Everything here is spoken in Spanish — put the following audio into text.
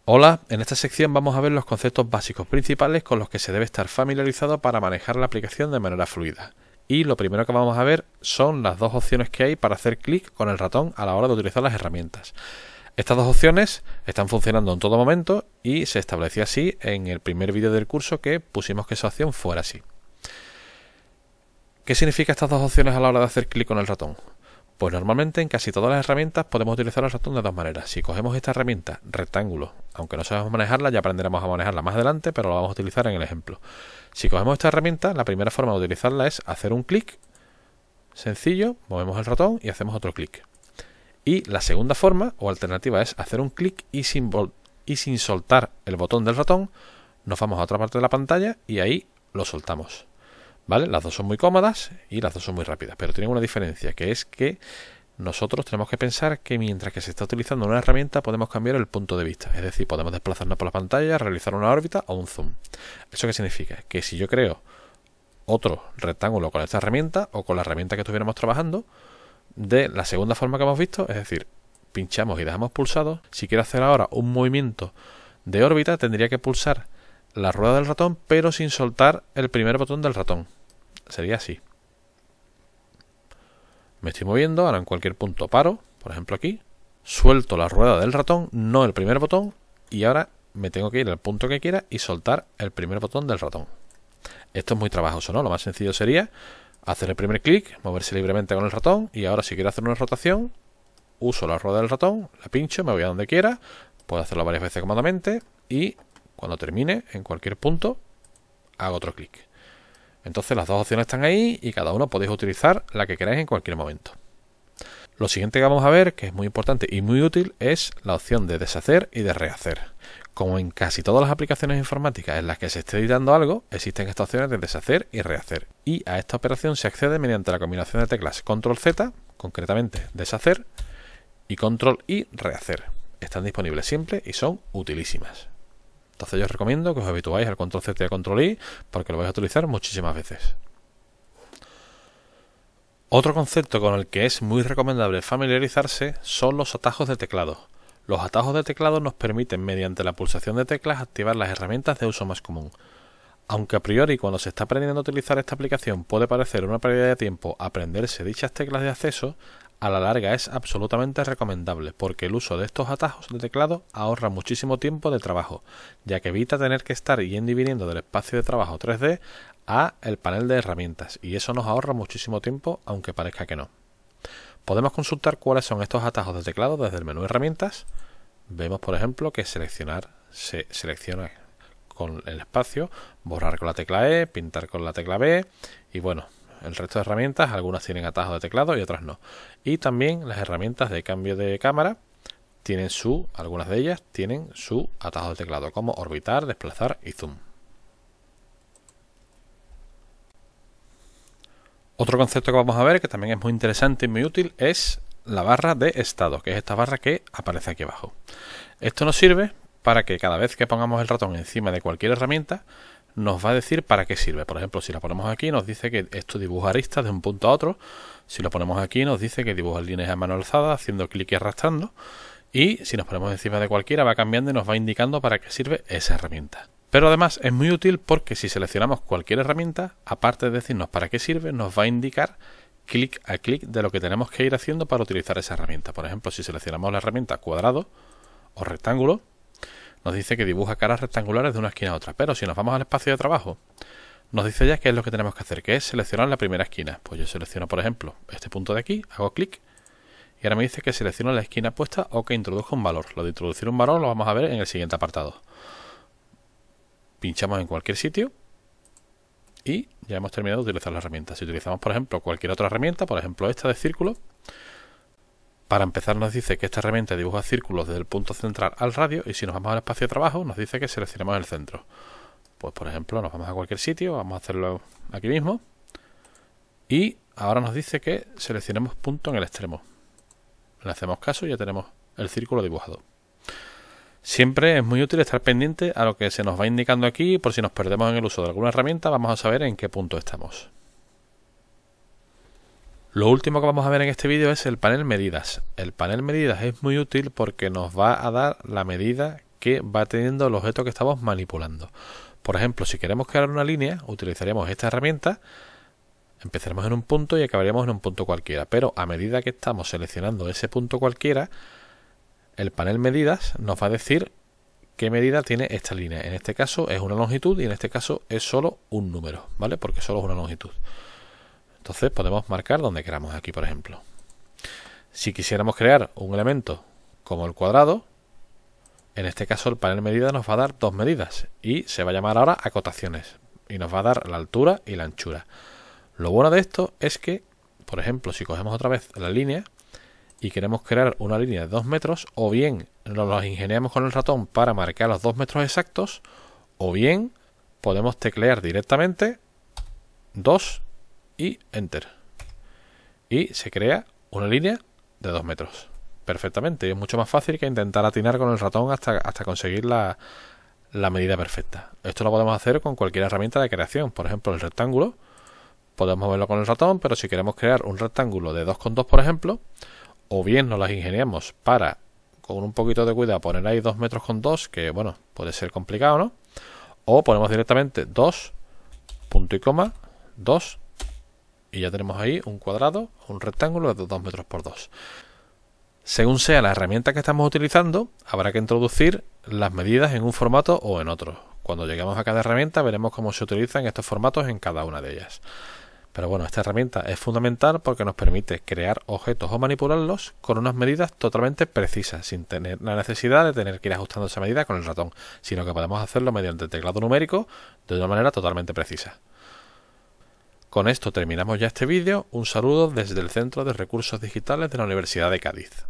Hola, en esta sección vamos a ver los conceptos básicos principales con los que se debe estar familiarizado para manejar la aplicación de manera fluida. Y lo primero que vamos a ver son las dos opciones que hay para hacer clic con el ratón a la hora de utilizar las herramientas. Estas dos opciones están funcionando en todo momento y se estableció así en el primer vídeo del curso que pusimos que esa opción fuera así. ¿Qué significa estas dos opciones a la hora de hacer clic con el ratón? Pues normalmente en casi todas las herramientas podemos utilizar el ratón de dos maneras. Si cogemos esta herramienta rectángulo, aunque no sabemos manejarla, ya aprenderemos a manejarla más adelante, pero la vamos a utilizar en el ejemplo. Si cogemos esta herramienta, la primera forma de utilizarla es hacer un clic sencillo, movemos el ratón y hacemos otro clic. Y la segunda forma o alternativa es hacer un clic y sin soltar el botón del ratón, nos vamos a otra parte de la pantalla y ahí lo soltamos. ¿Vale? Las dos son muy cómodas y las dos son muy rápidas, pero tienen una diferencia, que es que nosotros tenemos que pensar que mientras que se está utilizando una herramienta podemos cambiar el punto de vista, es decir, podemos desplazarnos por la pantalla, realizar una órbita o un zoom. ¿Eso qué significa? Que si yo creo otro rectángulo con esta herramienta o con la herramienta que estuviéramos trabajando, de la segunda forma que hemos visto, es decir, pinchamos y dejamos pulsado, si quiero hacer ahora un movimiento de órbita tendría que pulsar la rueda del ratón pero sin soltar el primer botón del ratón. Sería así. Me estoy moviendo, ahora en cualquier punto paro, por ejemplo aquí, suelto la rueda del ratón, no el primer botón, y ahora me tengo que ir al punto que quiera y soltar el primer botón del ratón. Esto es muy trabajoso, ¿no? Lo más sencillo sería hacer el primer clic, moverse libremente con el ratón, y ahora si quiero hacer una rotación, uso la rueda del ratón, la pincho, me voy a donde quiera, puedo hacerlo varias veces cómodamente, y cuando termine, en cualquier punto, hago otro clic. Entonces las dos opciones están ahí y cada uno podéis utilizar la que queráis en cualquier momento. Lo siguiente que vamos a ver, que es muy importante y muy útil, es la opción de deshacer y de rehacer. Como en casi todas las aplicaciones informáticas en las que se esté editando algo, existen estas opciones de deshacer y rehacer. Y a esta operación se accede mediante la combinación de teclas Control-Z, concretamente deshacer, y Control-I, rehacer. Están disponibles siempre y son utilísimas. Entonces yo os recomiendo que os habituáis al Control-Z y al Control-I porque lo vais a utilizar muchísimas veces. Otro concepto con el que es muy recomendable familiarizarse son los atajos de teclado. Los atajos de teclado nos permiten, mediante la pulsación de teclas, activar las herramientas de uso más común. Aunque a priori cuando se está aprendiendo a utilizar esta aplicación puede parecer una pérdida de tiempo aprenderse dichas teclas de acceso, a la larga es absolutamente recomendable porque el uso de estos atajos de teclado ahorra muchísimo tiempo de trabajo, ya que evita tener que estar yendo y viniendo del espacio de trabajo 3D a el panel de herramientas, y eso nos ahorra muchísimo tiempo aunque parezca que no. Podemos consultar cuáles son estos atajos de teclado desde el menú herramientas. Vemos por ejemplo que seleccionar se selecciona con el espacio, borrar con la tecla E, pintar con la tecla B y bueno, el resto de herramientas, algunas tienen atajos de teclado y otras no. Y también las herramientas de cambio de cámara tienen algunas de ellas tienen su atajo de teclado, como orbitar, desplazar y zoom. Otro concepto que vamos a ver, que también es muy interesante y muy útil, es la barra de estado, que es esta barra que aparece aquí abajo. Esto nos sirve para que cada vez que pongamos el ratón encima de cualquier herramienta, nos va a decir para qué sirve. Por ejemplo, si la ponemos aquí nos dice que esto dibuja aristas de un punto a otro. Si lo ponemos aquí nos dice que dibuja líneas a mano alzada haciendo clic y arrastrando. Y si nos ponemos encima de cualquiera va cambiando y nos va indicando para qué sirve esa herramienta. Pero además es muy útil porque si seleccionamos cualquier herramienta, aparte de decirnos para qué sirve, nos va a indicar clic a clic de lo que tenemos que ir haciendo para utilizar esa herramienta. Por ejemplo, si seleccionamos la herramienta cuadrado o rectángulo, nos dice que dibuja caras rectangulares de una esquina a otra, pero si nos vamos al espacio de trabajo, nos dice ya qué es lo que tenemos que hacer, que es seleccionar la primera esquina. Pues yo selecciono, por ejemplo, este punto de aquí, hago clic, y ahora me dice que selecciono la esquina opuesta o que introduzca un valor. Lo de introducir un valor lo vamos a ver en el siguiente apartado. Pinchamos en cualquier sitio y ya hemos terminado de utilizar la herramienta. Si utilizamos, por ejemplo, cualquier otra herramienta, por ejemplo esta de círculo, para empezar nos dice que esta herramienta dibuja círculos desde el punto central al radio, y si nos vamos al espacio de trabajo nos dice que seleccionemos el centro. Pues por ejemplo nos vamos a cualquier sitio, vamos a hacerlo aquí mismo, y ahora nos dice que seleccionemos punto en el extremo. Le hacemos caso y ya tenemos el círculo dibujado. Siempre es muy útil estar pendiente a lo que se nos va indicando aquí, por si nos perdemos en el uso de alguna herramienta vamos a saber en qué punto estamos. Lo último que vamos a ver en este vídeo es el panel medidas. El panel medidas es muy útil porque nos va a dar la medida que va teniendo el objeto que estamos manipulando. Por ejemplo, si queremos crear una línea, utilizaríamos esta herramienta, empezaremos en un punto y acabaríamos en un punto cualquiera, pero a medida que estamos seleccionando ese punto cualquiera, el panel medidas nos va a decir qué medida tiene esta línea. En este caso es una longitud y en este caso es solo un número, ¿vale? Porque solo es una longitud. Entonces podemos marcar donde queramos, aquí por ejemplo. Si quisiéramos crear un elemento como el cuadrado, en este caso el panel medida nos va a dar dos medidas y se va a llamar ahora acotaciones y nos va a dar la altura y la anchura. Lo bueno de esto es que, por ejemplo, si cogemos otra vez la línea y queremos crear una línea de 2 metros, o bien nos los ingeniamos con el ratón para marcar los 2 metros exactos, o bien podemos teclear directamente 2 y Enter. Y se crea una línea de 2 metros. Perfectamente. Y es mucho más fácil que intentar atinar con el ratón hasta conseguir la medida perfecta. Esto lo podemos hacer con cualquier herramienta de creación. Por ejemplo, el rectángulo. Podemos moverlo con el ratón, pero si queremos crear un rectángulo de 2,2, por ejemplo, o bien nos las ingeniamos para, con un poquito de cuidado, poner ahí 2 metros con 2, que bueno, puede ser complicado, ¿no? O ponemos directamente 2, punto y coma, 2, y ya tenemos ahí un cuadrado, un rectángulo de 2 metros por 2. Según sea la herramienta que estamos utilizando, habrá que introducir las medidas en un formato o en otro. Cuando lleguemos a cada herramienta veremos cómo se utilizan estos formatos en cada una de ellas. Pero bueno, esta herramienta es fundamental porque nos permite crear objetos o manipularlos con unas medidas totalmente precisas, sin tener la necesidad de tener que ir ajustando esa medida con el ratón, sino que podemos hacerlo mediante el teclado numérico de una manera totalmente precisa. Con esto terminamos ya este vídeo. Un saludo desde el Centro de Recursos Digitales de la Universidad de Cádiz.